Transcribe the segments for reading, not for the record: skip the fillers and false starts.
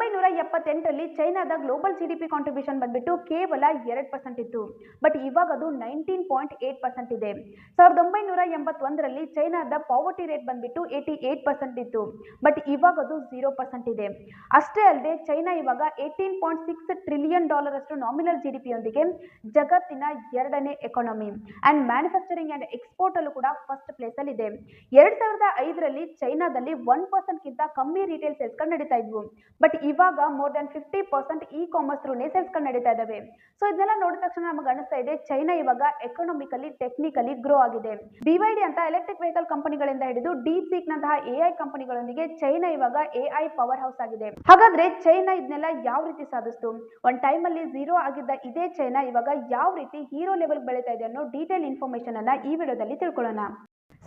1978ರಲ್ಲಿ ಚೈನಾದ global GDP contribution ಬಂದ್ಬಿಟ್ಟು ಕೇವಲ 2% ಇತ್ತು. ಬಟ್ ಇವಾಗ ಅದು 19.8% ಇದೆ. 1981ರಲ್ಲಿ ಚೈನಾದ ಪಾವರ್ಟಿ ರೇಟ್ ಬಂದ್ಬಿಟ್ಟು 88% ಇತ್ತು. ಬಟ್ ಇವಾಗ ಅದು 0% ಇದೆ. ಅಷ್ಟೇ ಅಲ್ಲದೆ ಚೈನಾ ಇವಾಗ $18.6 ಟ್ರಿಲಿಯನ್ ಅಷ್ಟು ನಾಮಿನಲ್ ಜಿಡಿಪಿಯೊಂದಿಗೆ ಜಗತ್ತಿನ 2ನೇ economy and manufacturing and export ಅಲ್ಲೂ ಕೂಡ ಫಸ್ಟ್ ಪ್ಲೇಸ್ ಅಲ್ಲಿ ಇದೆ. 2005ರಲ್ಲಿ ಚೈನಾದಲ್ಲಿ 1% ಗಿಂತ ಕಮ್ಮಿ ರಿಟೇಲ್ ಸೇಲ್ಸ್ ಗಳು ನಡೀತಾ ಇದ್ವು. ಬಟ್ ಇವಾಗ more than 50% E commerce through sales ಗಳು ನಡೀತಾ ಇದಾವೆ. ಸೊ ಇದನ್ನೆಲ್ಲ ನೋಡಿದ ತಕ್ಷಣ ನಮಗೆ ಅನಿಸ್ತಾ ಇದೆ ಚೈನಾ ಇವಾಗ ಎಕನಾಮಿಕಲಿ ಟೆಕ್ನಿಕಲಿ ಗ್ರೋ ಆಗಿದೆ. BYD ಅಂತ ಎಲೆಕ್ಟ್ರಿಕ್ ವೆಹಿಕಲ್ ಕಂಪನಿಗಳಿಂದ ಹಿಡಿದು ಡೀಪ್ ಸೀಕ್ ನಂತಹ AI ಕಂಪನಿಗಳೊಂದಿಗೆ ಚೈನಾ ಇವಾಗ AI ಪವರ್ ಹೌಸ್ ಆಗಿದೆ. ಹಾಗಾದ್ರೆ ಚೈನಾ ಇದನ್ನೆಲ್ಲ ಯಾವ ರೀತಿ ಸಾಧಿಸ್ತು? ಒಂದ್ ಟೈಮ್ ಅಲ್ಲಿ ಝೀರೋ ಆಗಿದ್ದ ಇದೇ ಚೈನಾ ಇವಾಗ ಯಾವ ರೀತಿ ಹೀರೋ ಲೆವೆಲ್ ಬೆಳೀತಾ ಇದೆ ಅನ್ನೋ ಡೀಟೇಲ್ ಇನ್ಫಾರ್ಮೇಶನ್ ಅನ್ನ ಈ ವಿಡಿಯೋದಲ್ಲಿ ತಿಳ್ಕೊಳ್ಳೋಣ.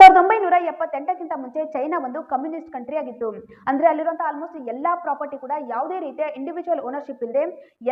1978ಕ್ಕಿಂತ ಮುಂಚೆ ಚೈನಾ ಒಂದು ಕಮ್ಯುನಿಸ್ಟ್ ಕಂಟ್ರಿ ಆಗಿತ್ತು. ಅಂದ್ರೆ ಅಲ್ಲಿರುವಂತಹ ಆಲ್ಮೋಸ್ಟ್ ಎಲ್ಲಾ ಪ್ರಾಪರ್ಟಿ ಕೂಡ ಯಾವುದೇ ರೀತಿಯ ಇಂಡಿವಿಜುವಲ್ ಓನರ್ಶಿಪ್ ಇಲ್ಲದೆ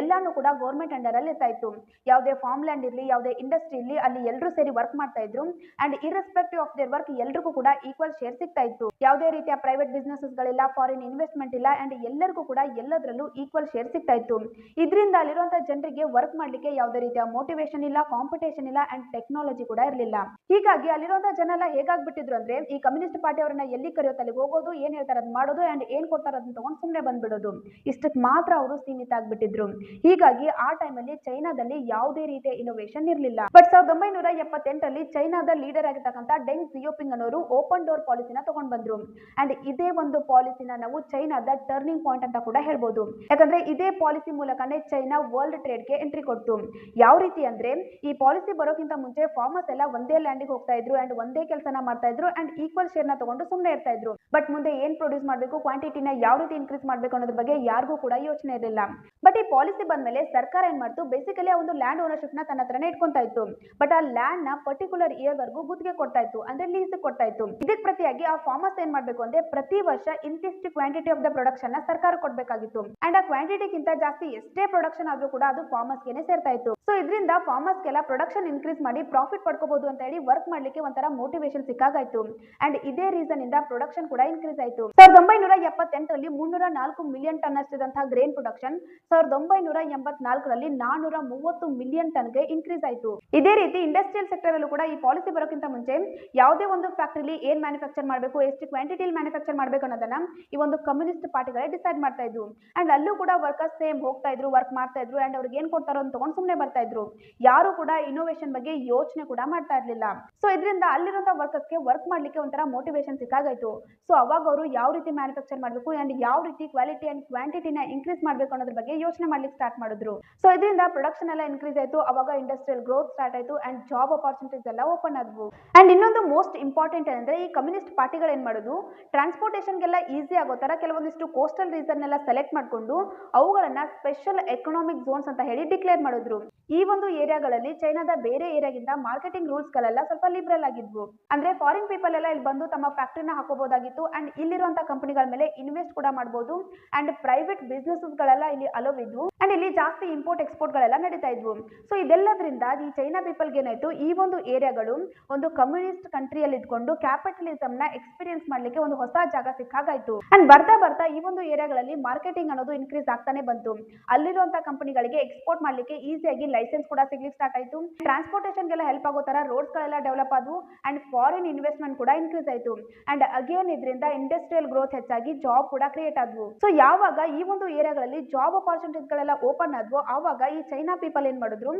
ಎಲ್ಲಾನು ಕೂಡ ಗೌರ್ಮೆಂಟ್ ಅಂಡರ್ ಅಲ್ಲಿ ಇರ್ತಾ ಇತ್ತು. ಯಾವುದೇ ಫಾರ್ಮ್ ಲ್ಯಾಂಡ್ ಇರಲಿ, ಯಾವುದೇ ಇಂಡಸ್ಟ್ರಿ ಇರಲಿ, ಅಲ್ಲಿ ಎಲ್ಲರೂ ಸೇರಿ ವರ್ಕ್ ಮಾಡ್ತಾ ಇದ್ರು. And irrespective of their work ಎಲ್ರಿಗೂ ಕೂಡ ಈಕ್ವಲ್ ಶೇರ್ ಸಿಗ್ತಾ ಇತ್ತು. ಯಾವುದೇ ರೀತಿಯ ಪ್ರೈವೇಟ್ ಬಿಸ್ನೆಸಸ್ ಗಳಿಲ್ಲ, ಫಾರಿನ್ ಇನ್ವೆಸ್ಟ್ಮೆಂಟ್ ಇಲ್ಲ, ಅಂಡ್ ಎಲ್ಲರಿಗೂ ಕೂಡ ಎಲ್ಲದರಲ್ಲೂ ಈಕ್ವಲ್ ಶೇರ್ ಸಿಗ್ತಾ ಇತ್ತು. ಇದರಿಂದ ಅಲ್ಲಿರುವಂತಹ ಜನರಿಗೆ ವರ್ಕ್ ಮಾಡ್ಲಿಕ್ಕೆ ಯಾವುದೇ ರೀತಿಯ ಮೋಟಿವೇಶನ್ ಇಲ್ಲ, ಕಾಂಪಿಟೇಷನ್ ಇಲ್ಲ, ಅಂಡ್ ಟೆಕ್ನಾಲಜಿ ಕೂಡ ಇರಲಿಲ್ಲ. ಹೀಗಾಗಿ ಅಲ್ಲಿರುವಂತಹ ಜನ ಎಲ್ಲ ಹೇಗಾಗ್ಬಿಟ್ಟಿದ್ರು ಅಂದ್ರೆ ಈ ಕಮ್ಯುನಿಸ್ಟ್ ಪಾರ್ಟಿ ಅವರನ್ನ ಎಲ್ಲಿ ಕರೆಯುತ್ತೆ ಅಲ್ಲಿಗೆ ಹೋಗೋದು, ಏನ್ ಹೇಳ್ತಾರೆ ಅದ್ ಮಾಡೋದು, ಅಂಡ್ ಏನ್ ಕೊಡ್ತಾರ ಅದನ್ನ ತಗೊಂಡು ಸುಮ್ಮನೆ ಬಂದ್ಬಿಡೋದು. ಇಷ್ಟಕ್ಕೆ ಮಾತ್ರ ಅವರು ಸೀಮಿತ ಆಗ್ಬಿಟ್ಟಿದ್ರು. ಹೀಗಾಗಿ ಆ ಟೈಮ್ ಅಲ್ಲಿ ಚೈನಾದಲ್ಲಿ ಯಾವುದೇ ರೀತಿಯ ಇನೋವೇಷನ್ ಇರಲಿಲ್ಲ. ಬಟ್ 1978ರಲ್ಲಿ ಚೈನಾದ ಲೀಡರ್ ಆಗಿರ್ತಕ್ಕಂಥ ಡೆಂಗ್ ಸಿಯೋಪಿಂಗ್ ಅನ್ನೋರು ಓಪನ್ ಡೋರ್ ಪಾಲಿಸಿನ ತಗೊಂಡ್ ಬಂದ್ರು. ಅಂಡ್ ಇದೇ ಒಂದು ಪಾಲಿಸಿನ ನಾವು ಚೈನಾದ ಟರ್ನಿಂಗ್ ಪಾಯಿಂಟ್ ಅಂತ ಕೂಡ ಹೇಳ್ಬೋದು. ಯಾಕಂದ್ರೆ ಇದೇ ಪಾಲಿಸಿ ಮೂಲಕನೇ ಚೈನಾ ವರ್ಲ್ಡ್ ಟ್ರೇಡ್ ಗೆ ಎಂಟ್ರಿ ಕೊಡ್ತು. ಯಾವ ರೀತಿ ಅಂದ್ರೆ ಈ ಪಾಲಿಸಿ ಬರೋಕ್ಕಿಂತ ಮುಂಚೆ ಫಾರ್ಮರ್ಸ್ ಎಲ್ಲ ಒಂದೇ ಲ್ಯಾಂಡಿಗೆ ಹೋಗ್ತಾ ಇದ್ರು ಅಂಡ್ ಒಂದೇ ಕೆಲಸನ ಮಾಡ್ತಾ ಇದ್ರು ಅಂಡ್ ಈಕ್ವಲ್ ಶೇರ್ ನ ತಗೊಂಡು ಸುಮ್ಮನೆ ಇರ್ತಾ ಇದ್ರು. ಬಟ್ ಮುಂದೆ ಏನ್ ಪ್ರೊಡ್ಯೂಸ್ ಮಾಡಬೇಕು, ಕ್ವಾಂಟಿಟಿನ ಯಾವ ರೀತಿ ಇನ್ಕ್ರೀಸ್ ಮಾಡಬೇಕು ಅನ್ನೋದ್ರ ಬಗ್ಗೆ ಯಾರಿಗೂ ಕೂಡ ಯೋಚನೆ ಇರಲಿಲ್ಲ. ಬಟ್ ಈ ಪಾಲಿಸಿ ಬಂದ್ಮೇಲೆ ಸರ್ಕಾರ ಏನ್ ಮಾಡ್ತು, ಬೇಸಿಕಲಿ ಆ ಒಂದು ಲ್ಯಾಂಡ್ ಓನರ್ಶಿಪ್ ನ ತನ್ನ ಹತ್ರನೇ ಇಟ್ಕೊಂತಾ ಇತ್ತು. ಬಟ್ ಆ ಲ್ಯಾಂಡ್ ನ ಪರ್ಟಿಕ್ಯುಲರ್ ಇಯರ್ ವರ್ಗೂ ಗುತ್ತಿಗೆ ಕೊಡ್ತಾ ಇತ್ತು, ಅಂದ್ರೆ ಲೀಸ್ ಕೊಡ್ತಾ ಇತ್ತು. ಇದಕ್ಕೆ ಪ್ರತಿಯಾಗಿ ಆ ಫಾರ್ಮರ್ಸ್ ಏನ್ ಮಾಡ್ಬೇಕು ಅಂದ್ರೆ ಪ್ರತಿ ವರ್ಷ ಇಂತಿಷ್ಟು ಕ್ವಾಂಟಿಟಿ ಆಫ್ ದ ಪ್ರೊಡಕ್ಷನ್ ನ ಸರ್ಕಾರ ಕೊಡ್ಬೇಕಾಗಿತ್ತು. ಅಂಡ್ ಆ ಕ್ವಾಂಟಿಟಿಗಿಂತ ಜಾಸ್ತಿ ಎಷ್ಟೇ ಪ್ರೊಡಕ್ಷನ್ ಆದ್ರೂ ಕೂಡ ಅದು ಫಾರ್ಮರ್ಸ್ ಗೆನೆ ಸೇರ್ತಾ ಇತ್ತು. ಸೊ ಇದರಿಂದ ಫಾರ್ಮರ್ಸ್ ಗೆಲ್ಲ ಪ್ರೊಡಕ್ಷನ್ ಇನ್ಕ್ರೀಸ್ ಮಾಡಿ ಪ್ರಾಫಿಟ್ ಪಡ್ಕೋಬಹುದು ಅಂತ ಹೇಳಿ ವರ್ಕ್ ಮಾಡ್ಲಿಕ್ಕೆ ಒಂಥರ ಮೋಟಿವೇಶನ್ ಸಿಕ್ಕಾಗಾಯ್ತು. ಅಂಡ್ ಇದೇ ರೀಸನ್ ಇಂದ ಪ್ರೊಡಕ್ಷನ್ ಕೂಡ ಇನ್ಕ್ರೀಸ್ ಆಯ್ತು. 1978ರಲ್ಲಿ 304 ಮಿಲಿಯನ್ ಟನ್ ಅಷ್ಟಿದಂತಹ ಗ್ರೇನ್ ಪ್ರೊಡಕ್ಷನ್ 1984ರಲ್ಲಿ 430 ಮಿಲಿಯನ್ ಟನ್ ಗೆ ಇನ್ಕ್ರೀಸ್ ಆಯ್ತು. ಇದೇ ರೀತಿ ಇಂಡಸ್ಟ್ರಿಯಲ್ ಸೆಕ್ಟರ್ ಅಲ್ಲೂ ಕೂಡ ಈ ಪಾಲಿಸಿ ಬರೋಕ್ಕಿಂತ ಮುಂಚೆ ಯಾವುದೇ ಒಂದು ಫ್ಯಾಕ್ಟರಿಲಿ ಏನ್ ಮ್ಯಾನುಫ್ಯಾಕ್ಚರ್ ಮಾಡಬೇಕು, ಎಷ್ಟು ಕ್ವಾಂಟಿಟಿಲಿ ಮ್ಯಾನುಫ್ಯಾಕ್ಚರ್ ಮಾಡಬೇಕು ಅನ್ನೋದನ್ನ ಈ ಒಂದು ಕಮ್ಯುನಿಸ್ಟ್ ಪಾರ್ಟಿಗಳೇ ಡಿಸೈಡ್ ಮಾಡ್ತಾ ಇದ್ರು. ಅಂಡ್ ಅಲ್ಲೂ ಕೂಡ ವರ್ಕರ್ಸ್ ಸೇಮ್ ಹೋಗ್ತಾ ಇದ್ರು, ವರ್ಕ್ ಮಾಡ್ತಾ ಇದ್ರು, ಅಂಡ್ ಅವ್ರಿಗೆ ಏನ್ ಕೊಡ್ತಾರೋ ಅಂತ ತಗೊಂಡು ಸುಮ್ಮನೆ ಬರ್ತಾ ಇದ್ರು. ಯಾರು ಕೂಡ ಇನೋವೇಷನ್ ಬಗ್ಗೆ ಯೋಚನೆ ಕೂಡ ಮಾಡ್ತಾ ಇರ್ಲಿಲ್ಲ. ಸೊ ಇದರಿಂದ ಅಲ್ಲಿರುವಂತಹ ವರ್ಕರ್ಸ್ ಗೆ ವರ್ಕ್ ಮಾಡ್ಲಿಕ್ಕೆ ಒಂಥರ ಮೋಟಿವೇಶನ್ ಸಿಕ್ಕಾಗಾಯ್ತು. ಸೊ ಅವಾಗ ಅವರು ಯಾವ ರೀತಿ ಮ್ಯಾನುಫ್ಯಾಕ್ಚರ್ ಮಾಡಬೇಕು ಅಂಡ್ ಯಾವ ರೀತಿ ಕ್ವಾಲಿಟಿ ಅಂಡ್ ಕ್ವಾಂಟಿಟಿನ ಇನ್ಕ್ರೀಸ್ ಮಾಡಬೇಕು ಅನ್ನೋದ್ರ ಬಗ್ಗೆ ಯೋಚನೆ ಮಾಡ್ಲಿಕ್ಕೆ ಸ್ಟಾರ್ಟ್ ಮಾಡಿದ್ರು. ಸೊ ಇದರಿಂದ ಪ್ರೊಡಕ್ಷನ್ ಎಲ್ಲ ಇನ್ಕ್ರೀಸ್ ಆಯ್ತು. ಅವಾಗ ಇಂಡಸ್ಟ್ರಿಯಲ್ ಗ್ರೋತ್ ಸ್ಟಾರ್ಟ್ ಆಯ್ತು ಅಂಡ್ ಜಾಬ್ ಅಪಾರ್ಚುನಿಟೀಸ್ ಎಲ್ಲ ಓಪನ್ ಆದ್ವು. ಅಂಡ್ ಇನ್ನೊಂದು ಮೋಸ್ಟ್ ಇಂಪಾರ್ಟೆಂಟ್ ಏನಂದ್ರೆ ಈ ಕಮ್ಯುನಿಸ್ಟ್ ಪಾರ್ಟಿಗಳು ಏನ್ ಮಾಡೋದು, ಟ್ರಾನ್ಸ್ಪೋರ್ಟೇಷನ್ಗೆಲ್ಲ ಈಸಿ ಆಗೋ ತರ ಕೆಲವೊಂದಿಷ್ಟು ಕೋಸ್ಟಲ್ ರೀಸನ್ ಎಲ್ಲ ಸೆಲೆಕ್ಟ್ ಮಾಡ್ಕೊಂಡು ಅವುಗಳನ್ನ ಸ್ಪೆಷಲ್ ಎಕನಾಮಿಕ್ ಝೋನ್ಸ್ ಅಂತ ಹೇಳಿ ಡಿಕ್ಲೇರ್ ಮಾಡಿದ್ರು. ಈ ಒಂದು ಏರಿಯಾಗಳಲ್ಲಿ ಚೈನಾದ ಬೇರೆ ಏರಿಯಾಗಿಂತ ಮಾರ್ಕೆಟಿಂಗ್ ರೂಲ್ಸ್ ಗಳೆಲ್ಲ ಸ್ವಲ್ಪ ಲಿಬರಲ್ ಆಗಿದ್ವು. ಅಂದ್ರೆ ಫಾರಿನ್ ಪೀಪಲ್ ಎಲ್ಲ ಇಲ್ಲಿ ಬಂದು ತಮ್ಮ ಫ್ಯಾಕ್ಟರಿನ ಹಾಕೋಬಹುದಾಗಿತ್ತು ಅಂಡ್ ಇಲ್ಲಿರುವಂತಹ ಕಂಪನಿಗಳ ಮೇಲೆ ಇನ್ವೆಸ್ಟ್ ಕೂಡ ಮಾಡಬಹುದು. ಅಂಡ್ ಪ್ರೈವೇಟ್ ಬಿಸ್ನೆಸಸ್ ಗಳೆಲ್ಲ ಇಲ್ಲಿ ಅಲೋವ್ ಇದ್ವು. ಅಂಡ್ ಇಲ್ಲಿ ಜಾಸ್ತಿ ಇಂಪೋರ್ಟ್ ಎಕ್ಸ್ಪೋರ್ಟ್ ಗಳೆಲ್ಲ ನಡೀತಾ ಇದ್ವು. ಸೊ ಇದೆಲ್ಲದ್ರಿಂದ ಈ ಚೈನಾ ಪೀಪಲ್ ಏನಾಯ್ತು, ಈ ಒಂದು ಏರಿಯಾಗಳು ಒಂದು ಕಮ್ಯುನಿಸ್ಟ್ ಕಂಟ್ರಿಯಲ್ಲಿ ಇದ್ಕೊಂಡು ಕ್ಯಾಪಿಟಲಿಸಮ್ ನ ಎಕ್ಸ್ಪೀರಿಯನ್ಸ್ ಮಾಡ್ಲಿಕ್ಕೆ ಒಂದು ಹೊಸ ಜಾಗ ಸಿಕ್ಕಾಗಾಯ್ತು. ಅಂಡ್ ಬರ್ತಾ ಬರ್ತಾ ಈ ಒಂದು ಏರಿಯಾಗಳಲ್ಲಿ ಮಾರ್ಕೆಟಿಂಗ್ ಅನ್ನೋದು ಇನ್ಕ್ರೀಸ್ ಆಗ್ತಾನೆ ಬಂತು. ಅಲ್ಲಿರುವಂತಹ ಕಂಪನಿಗಳಿಗೆ ಎಕ್ಸ್ಪೋರ್ಟ್ ಮಾಡ್ಲಿಕ್ಕೆ ಈಸಿಯಾಗಿ ಲೈಸೆನ್ಸ್ ಕೂಡ ಸಿಗ್ಲಿಕ್ಕೆ ಸ್ಟಾರ್ಟ್ ಆಯ್ತು. ಟ್ರಾನ್ಸ್ಪೋರ್ಟೇಷನ್ ಗೆಲ್ಲ ಹೆಲ್ಪ್ ಆಗೋ ತರ ರೋಡ್ಸ್ ಗಳೆಲ್ಲ ಡೆವಲಪ್ ಆದವು ಅಂಡ್ ಫಾರಿನ್ ಇನ್ವೆಸ್ಟ್ಮೆಂಟ್ ಕೂಡ ಇನ್ಕ್ರೀಸ್ ಆಯ್ತು. ಅಂಡ್ ಅಗೇನ್ ಇದರಿಂದ ಇಂಡಸ್ಟ್ರಿಯಲ್ ಗ್ರೋತ್ ಹೆಚ್ಚಾಗಿ ಜಾಬ್ ಕೂಡ ಕ್ರಿಯೇಟ್ ಆದ್ವು. ಸೊ ಯಾವಾಗ ಈ ಒಂದು ಏರಿಯಾಗಳಲ್ಲಿ ಜಾಬ್ ಅಪಾರ್ಚುನಿಟೀಸ್ ಗಳೆಲ್ಲ ಓಪನ್ ಆದ್ವು, ಆವಾಗ ಈ ಚೈನಾ ಪೀಪಲ್ ಏನ್ ಮಾಡಿದ್ರು,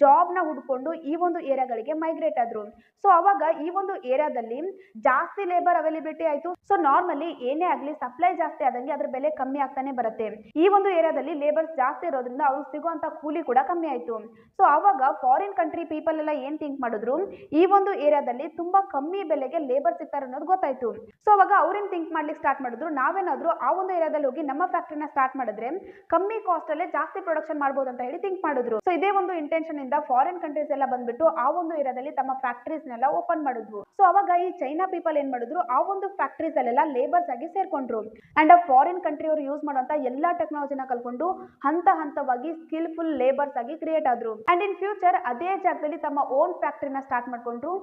ಜಾಬ್ ನ ಹುಡ್ಕೊಂಡು ಈ ಒಂದು ಏರಿಯಾಗಳಿಗೆ ಮೈಗ್ರೇಟ್ ಆದ್ರು. ಸೊ ಅವಾಗ ಈ ಒಂದು ಏರಿಯಾದಲ್ಲಿ ಜಾಸ್ತಿ ಲೇಬರ್ ಅವೈಲಬಿಲಿಟಿ ಆಯ್ತು. ಸೊ ನಾರ್ಮಲಿ ಏನೇ ಆಗ್ಲಿ ಸಪ್ಲೈ ಜಾಸ್ತಿ ಆದಂಗೆ ಅದ್ರ ಬೆಲೆ ಕಮ್ಮಿ ಆಗ್ತಾನೆ ಬರುತ್ತೆ. ಈ ಒಂದು ಏರಿಯಾದಲ್ಲಿ ಲೇಬರ್ಸ್ ಜಾಸ್ತಿ ಇರೋದ್ರಿಂದ ಅವ್ರು ಸಿಗುವಂತ ಕೂಲಿ ಕೂಡ ಕಮ್ಮಿ ಆಯ್ತು. ಸೊ ಅವಾಗ ಫಾರಿನ್ ಕಂಟ್ರಿ ಪೀಪಲ್ ಎಲ್ಲ ಏನ್ ಥಿಂಕ್ ಮಾಡಿದ್ರು, ಈ ಒಂದು ಏರಿಯಾದಲ್ಲಿ ತುಂಬಾ ಕಮ್ಮಿ ಬೆಲೆಗೆ ಲೇಬರ್ ಸಿಗ್ತಾರೆ ಅನ್ನೋದು ಗೊತ್ತಾಯ್ತು. ಸೊ ಅವಾಗ ಅವ್ರೇನ್ ಥಿಂಕ್ ಮಾಡ್ಲಿಕ್ಕೆ ಸ್ಟಾರ್ಟ್ ಮಾಡಿದ್ರು, ನಾವೇನಾದ್ರೂ ಆ ಒಂದು ಏರಿಯಾದಲ್ಲಿ ಹೋಗಿ ನಮ್ಮ ಫ್ಯಾಕ್ಟರಿನ ಸ್ಟಾರ್ಟ್ ಮಾಡಿದ್ರೆ ಕಮ್ಮಿ ಕಾಸ್ಟ್ ಅಲ್ಲೇ ಜಾಸ್ತಿ ಪ್ರೊಡಕ್ಷನ್ ಮಾಡಬಹುದು ಅಂತ ಹೇಳಿ ಥಿಂಕ್ ಮಾಡಿದ್ರು. ಸೊ ಇದೇ ಒಂದು ಇಂಟೆನ್ಷನ್ ಇಂದ ಫಾರಿನ್ ಕಂಟ್ರೀಸ್ ಎಲ್ಲ ಬಂದ್ಬಿಟ್ಟು ಆ ಒಂದು ಏರಿಯಾದಲ್ಲಿ ತಮ್ಮ ಫ್ಯಾಕ್ಟರೀಸ್ ನೆಲ್ಲ ಓಪನ್ ಮಾಡಿದ್ವು. ಸೊ ಅವಾಗ ಈ ಚೈನಾ ಪೀಪಲ್ ಏನ್ ಮಾಡಿದ್ರು, ಆ ಒಂದು ಫ್ಯಾಕ್ಟರೀಸ್ ಅಲ್ಲೆಲ್ಲ ಲೇಬರ್ಸ್ ಆಗಿ ಸೇರ್ಕೊಂಡ್ರು. ಅಂಡ್ ಆ ಫಾರಿನ್ ಕಂಟ್ರಿ ಅವರು ಯೂಸ್ ಮಾಡುವಂತ ಎಲ್ಲಾ ಟೆಕ್ನಾಲಜಿನ ಕಲ್ಕೊಂಡು ಹಂತ ಹಂತವಾಗಿ ಸ್ಕಿಲ್ಫುಲ್ ಲೇಬರ್ಸ್ ಆಗಿ ಕ್ರಿಯೇಟ್ ಆದ್ರು ಅಂಡ್ ಇನ್ ಫ್ಯೂಚರ್ ಅದೇ ಜಾಗದಲ್ಲಿ ತಮ್ಮ ಓನ್ ಫ್ಯಾಕ್ಟರಿನ ಸ್ಟಾರ್ಟ್ ಮಾಡ್ಕೊಂಡ್ರು.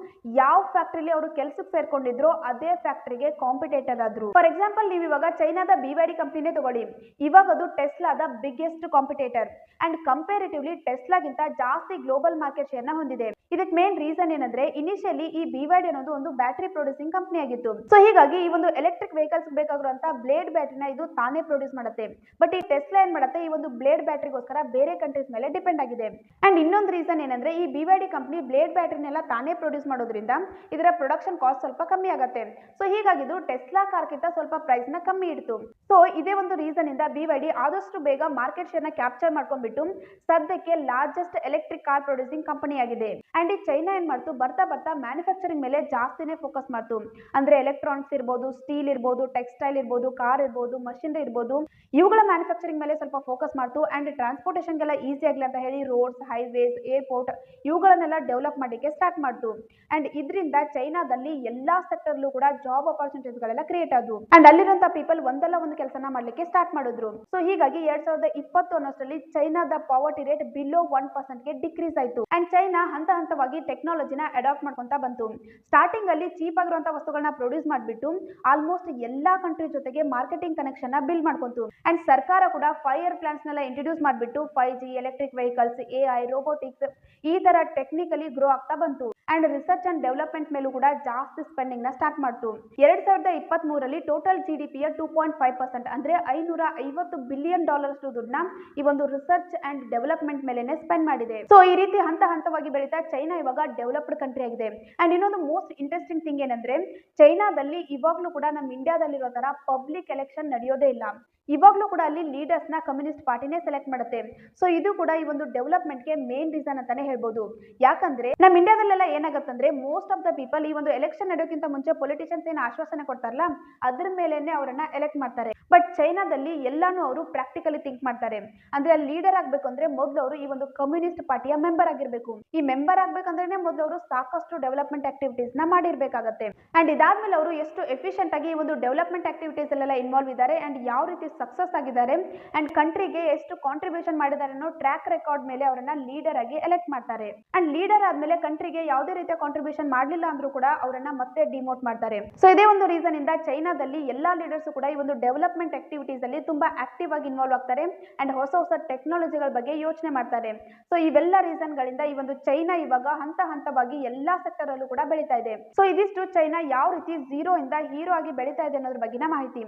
ಯಾವ ಫ್ಯಾಕ್ಟರಿಲಿ ಅವರು ಕೆಲ್ಸಕ್ಕೆ ಸೇರ್ಕೊಂಡಿದ್ರು ಅದೇ ಫ್ಯಾಕ್ಟರಿಗೆ ಕಾಂಪಿಟೇಟರ್ ಆದ್ರು. ಫಾರ್ ಎಕ್ಸಾಂಪಲ್ ನೀವು ಇವಾಗ ಚೈನಾದ BYD ಕಂಪನಿನೇ ತಗೊಳ್ಳಿ. ಇವಾಗ ಅದು ಟೆಸ್ಲಾದ ಬಿಗ್ಗೆಸ್ಟ್ ಕಾಂಪಿಟೇಟರ್ ಅಂಡ್ ಕಂಪೇರಿಟಿವ್ಲಿ ಟೆಸ್ಲಾಗಿಂತ ಜಾಸ್ತಿ ಗ್ಲೋಬಲ್ ಮಾರ್ಕೆಟ್ ಶೇರ್ ನ ಹೊಂದಿದೆ. ಇದಕ್ಕೆ ಮೇನ್ ರೀಸನ್ ಏನಂದ್ರೆ ಇನಿಷಿಯಲಿ ಈ BYD ಅನ್ನೋದು ಒಂದು ಬ್ಯಾಟರಿ ಪ್ರೊಡ್ಯೂಸಿಂಗ್ ಕಂಪನಿ ಆಗಿತ್ತು. ಸೊ ಹೀಗಾಗಿ ಈ ಒಂದು ಎಲೆಕ್ಟ್ರಿಕ್ ವೆಹಿಕಲ್ಸ್ ಬೇಕಾಗಿರುವಂತ ಬ್ಲೇಡ್ ಬ್ಯಾಟರಿನ ಇದು ತಾನೇ ಪ್ರೊಡ್ಯೂಸ್ ಮಾಡುತ್ತೆ. ಬಟ್ ಈ ಟೆಸ್ಲಾ ಏನ್ ಮಾಡುತ್ತೆ, ಈ ಒಂದು ಬ್ಲೇಡ್ ಬ್ಯಾಟರಿಗೋಸ್ಕರ ಬೇರೆ ಕಂಟ್ರೀಸ್ ಮೇಲೆ ಡಿಪೆಂಡ್ ಆಗಿದೆ. ಅಂಡ್ ಇನ್ನೊಂದು ರೀಸನ್ ಏನಂದ್ರೆ ಈ BYD ಕಂಪನಿ ಬ್ಲೇಡ್ ಬ್ಯಾಟರಿನೆಲ್ಲ ತಾನೇ ಪ್ರೊಡ್ಯೂಸ್ ಮಾಡೋದ್ರಿಂದ ಇದರ ಪ್ರೊಡಕ್ಷನ್ ಕಾಸ್ಟ್ ಸ್ವಲ್ಪ ಕಮ್ಮಿ ಆಗುತ್ತೆ. ಸೊ ಹೀಗಾಗಿ ಇದು ಟೆಸ್ಲಾ ಕಾರ್ಗಿಂತ ಸ್ವಲ್ಪ ಪ್ರೈಸ್ ನ ಕಮ್ಮಿ ಇಡ್ತು. ಸೊ ಇದೇ ಒಂದು ರೀಸನ್ ಇಂದ BYD ಆದಷ್ಟು ಬೇಗ ಮಾರ್ಕೆಟ್ ಶೇರ್ ನ ಕ್ಯಾಪ್ಚರ್ ಮಾಡ್ಕೊಂಡ್ಬಿಟ್ಟು ಸದ್ಯಕ್ಕೆ largest electric car producing company ಆಗಿದೆ. ಅಂಡ್ ಈ ಚೈನಾ ಏನ್ ಮಾಡ್ತು, ಬರ್ತಾ ಬರ್ತಾ ಮ್ಯಾನುಫ್ಯಾಕ್ಚರಿಂಗ್ ಮೇಲೆ ಜಾಸ್ತಿನೇ ಫೋಕಸ್ ಮಾಡ್ತು. ಅಂದ್ರೆ ಎಲೆಕ್ಟ್ರಾನಿಕ್ಸ್ ಇರ್ಬೋದು, ಸ್ಟೀಲ್ ಇರ್ಬೋದು, ಟೆಕ್ಸ್ಟೈಲ್ ಇರ್ಬೋದು, ಕಾರ್ ಇರ್ಬೋದು, ಮಷಿನರಿ ಇರ್ಬೋದು, ಇವುಗಳ ಮ್ಯಾನುಫ್ಯಾಕ್ಚರಿಂಗ್ ಮೇಲೆ ಸ್ವಲ್ಪ ಫೋಕಸ್ ಮಾಡ್ತು. ಅಂಡ್ ಟ್ರಾನ್ಸ್ಪೋರ್ಟೇಷನ್ಗೆಲ್ಲ ಈಸಿ ಆಗಲಿ ಅಂತ ಹೇಳಿ ರೋಡ್ಸ್, ಹೈವೇಸ್, ಏರ್ಪೋರ್ಟ್ ಇವುಗಳನ್ನೆಲ್ಲ ಡೆವಲಪ್ ಮಾಡಲಿಕ್ಕೆ ಸ್ಟಾರ್ಟ್ ಮಾಡ್ತು. ಅಂಡ್ ಇದರಿಂದ ಚೈನಾದಲ್ಲಿ ಎಲ್ಲಾ ಸೆಕ್ಟರ್ಲೂ ಕೂಡ ಜಾಬ್ ಅಪರ್ಚುನಿಟೀಸ್ ಗಳೆಲ್ಲ ಕ್ರಿಯೇಟ್ ಆದವು. ಅಂಡ್ ಅಲ್ಲಿರುವಂತ ಪೀಪಲ್ ಒಂದಲ್ಲ ಒಂದು ಕೆಲಸನ ಮಾಡ್ಲಿಕ್ಕೆ ಸ್ಟಾರ್ಟ್ ಮಾಡಿದ್ರು. ಸೊ ಹೀಗಾಗಿ 2020 ಅನ್ನೋಷ್ಟರಲ್ಲಿ ಚೈನಾದ ಪಾವರ್ಟಿ ರೇಟ್ ಬಿಲೋ 1% ಗೆ ಡಿಕ್ರೀಸ್ ಆಯ್ತು. ಅಂಡ್ ಚೈನಾ ಹಂತ ಹಂತವಾಗಿ ಟೆಕ್ನಾಲಜಿನ ಅಡಾಪ್ಟ್ ಮಾಡ್ಕೊಂತ ಬಂತು. ಸ್ಟಾರ್ಟಿಂಗ್ ಅಲ್ಲಿ ಚೀಪ್ ಆಗಿರುವಂತಹ ವಸ್ತುಗಳನ್ನ ಪ್ರೊಡ್ಯೂಸ್ ಮಾಡಿಬಿಟ್ಟು ಆಲ್ಮೋಸ್ಟ್ ಎಲ್ಲಾ ಕಂಟ್ರಿ ಜೊತೆಗೆ ಮಾರ್ಕೆಟಿಂಗ್ ಕನೆಕ್ಷನ್ ನ ಬಿಲ್ಡ್ ಮಾಡ್ಕೊಂತು. ಅಂಡ್ ಸರ್ಕಾರ ಕೂಡ 5 year ಪ್ಲಾನ್ಸ್ ನೆಲ್ಲ ಇಂಟ್ರೊಡ್ಯೂಸ್ ಮಾಡಿಬಿಟ್ಟು 5G, electric vehicles, AI, robotics ಈ ತರ ಟೆಕ್ನಿಕಲಿ ಗ್ರೋ ಆಗ್ತಾ ಬಂತು. ಅಂಡ್ ರಿಸರ್ಚ್ ಅಂಡ್ ಡೆವಲಪ್ಮೆಂಟ್ ಮೇಲೂ ಕೂಡ ಜಾಸ್ತಿ ಸ್ಪೆಂಡಿಂಗ್ ನ ಸ್ಟಾರ್ಟ್ ಮಾಡ್ತು. 2023ರಲ್ಲಿ ಟೋಟಲ್ GDPಯ 2.5% ಅಂದ್ರೆ $550 ಬಿಲಿಯನ್ ದುಡ್ಡನ್ನ ಈ ಒಂದು ರಿಸರ್ಚ್ ಅಂಡ್ ಡೆವಲಪ್ಮೆಂಟ್ ಮೇಲೆನೆ ಸ್ಪೆಂಡ್ ಮಾಡಿದೆ. ಸೊ ಈ ರೀತಿ ಹಂತ ಹಂತವಾಗಿ ಬೆಳೀತಾ ಚೈನಾ ಇವಾಗ ಡೆವಲಪ್ಡ್ ಕಂಟ್ರಿ ಆಗಿದೆ. ಅಂಡ್ ಇನ್ನೊಂದು ಮೋಸ್ಟ್ ಇಂಟ್ರೆಸ್ಟಿಂಗ್ ಥಿಂಗ್ ಏನಂದ್ರೆ ಚೈನಾದಲ್ಲಿ ಇವಾಗ್ಲೂ ಕೂಡ ನಮ್ಮ ಇಂಡಿಯಾದಲ್ಲಿರೋ ತರ ಪಬ್ಲಿಕ್ ಎಲೆಕ್ಷನ್ ನಡೆಯೋದೇ ಇಲ್ಲ. ಇವಾಗ್ಲೂ ಕೂಡ ಅಲ್ಲಿ ಲೀಡರ್ಸ್ ನ ಕಮ್ಯುನಿಸ್ಟ್ ಪಾರ್ಟಿನೇ ಸೆಲೆಕ್ಟ್ ಮಾಡುತ್ತೆ. ಸೊ ಇದು ಕೂಡ ಈ ಒಂದು ಡೆವಲಪ್ಮೆಂಟ್ ಗೆ ಮೇನ್ ರೀಸನ್ ಅಂತಾನೆ ಹೇಳ್ಬೋದು. ಯಾಕಂದ್ರೆ ನಮ್ಮ ಇಂಡಿಯಾದಲ್ಲೆಲ್ಲ ಏನಾಗತ್ತಂದ್ರೆ ಮೋಸ್ಟ್ ಆಫ್ ದ ಪೀಪಲ್ ಈ ಒಂದು ಎಲೆಕ್ಷನ್ ನಡೆಯೋಕ್ಕಿಂತ ಮುಂಚೆ ಪೊಲಿಟಿಷಿಯನ್ಸ್ ಏನು ಆಶ್ವಾಸನೆ ಕೊಡ್ತಾರಲ್ಲ ಅದ್ರ ಮೇಲೆನೆ ಅವರನ್ನ ಎಲೆಕ್ಟ್ ಮಾಡ್ತಾರೆ. ಬಟ್ ಚೈನಾದಲ್ಲಿ ಎಲ್ಲಾನು ಅವರು ಪ್ರಾಕ್ಟಿಕಲಿ ಥಿಂಕ್ ಮಾಡ್ತಾರೆ. ಅಂದ್ರೆ ಲೀಡರ್ ಆಗ್ಬೇಕು ಅಂದ್ರೆ ಮೊದಲು ಅವರು ಈ ಒಂದು ಕಮ್ಯುನಿಸ್ಟ್ ಪಾರ್ಟಿಯ ಮೆಂಬರ್ ಆಗಿರ್ಬೇಕು. ಈ ಮೆಂಬರ್ ಆಗ್ಬೇಕಂದ್ರೆ ಮೊದಲು ಅವರು ಸಾಕಷ್ಟು ಡೆವಲಪ್ಮೆಂಟ್ ಆಕ್ಟಿವಿಟೀಸ್ ನ ಮಾಡಿರ್ಬೇಕಾಗತ್ತೆ. ಅಂಡ್ ಇದಾದ್ಮೇಲೆ ಅವರು ಎಷ್ಟು ಎಫಿಷಿಯಂಟ್ ಆಗಿ ಈ ಒಂದು ಡೆವಲಪ್ಮೆಂಟ್ ಆಕ್ಟಿವಿಟೀಸ್ ಅಲ್ಲೆಲ್ಲ ಇನ್ವಾಲ್ವ್ ಇದ್ದಾರೆ ಅಂಡ್ ಯಾವ ರೀತಿ ಸಕ್ಸಸ್ ಆಗಿದ್ದಾರೆ ಅಂಡ್ ಕಂಟ್ರಿಗೆ ಎಷ್ಟು ಕಾಂಟ್ರಿಬ್ಯೂಷನ್ ಮಾಡಿದ್ದಾರೆ ಅನ್ನೋ ಟ್ರ್ಯಾಕ್ ರೆಕಾರ್ಡ್ ಮೇಲೆ ಅವರನ್ನ ಲೀಡರ್ ಆಗಿ ಎಲೆಕ್ಟ್ ಮಾಡ್ತಾರೆ. ಅಂಡ್ ಲೀಡರ್ ಆದ್ಮೇಲೆ ಕಂಟ್ರಿಗೆ ಯಾವುದೇ ರೀತಿಯ ಕಾಂಟ್ರಿಬ್ಯೂಷನ್ ಮಾಡಲಿಲ್ಲ ಅಂದ್ರೂ ಕೂಡ ಅವರನ್ನ ಮತ್ತೆ ಡಿಮೋಟ್ ಮಾಡ್ತಾರೆ. ಸೊ ಇದೇ ಒಂದು ರೀಸನ್ ಇಂದ ಚೈನಾದಲ್ಲಿ ಎಲ್ಲಾ ಲೀಡರ್ಸ್ ಕೂಡ ಈ ಒಂದು ಡೆವಲಪ್ಮೆಂಟ್ ಆಕ್ಟಿವಿಟೀಸ್ ಅಲ್ಲಿ ತುಂಬಾ ಆಕ್ಟಿವ್ ಆಗಿ ಇನ್ವಾಲ್ವ್ ಆಗ್ತಾರೆ ಅಂಡ್ ಹೊಸ ಹೊಸ ಟೆಕ್ನಾಲಜಿಗಳ ಬಗ್ಗೆ ಯೋಚನೆ ಮಾಡ್ತಾರೆ. ಸೊ ಇವೆಲ್ಲ ರೀಸನ್ ಗಳಿಂದ ಈ ಒಂದು ಚೈನಾ ಇವಾಗ ಹಂತ ಹಂತವಾಗಿ ಎಲ್ಲಾ ಸೆಕ್ಟರ್ ಅಲ್ಲೂ ಕೂಡ ಬೆಳೀತಾ ಇದೆ. ಸೊ ಇದಿಷ್ಟು ಚೈನಾ ಯಾವ ರೀತಿ ಝೀರೋ ಇಂದ ಹೀರೋ ಆಗಿ ಬೆಳೀತಾ ಇದೆ ಅನ್ನೋದ್ರ ಬಗ್ಗಿನ ಮಾಹಿತಿ.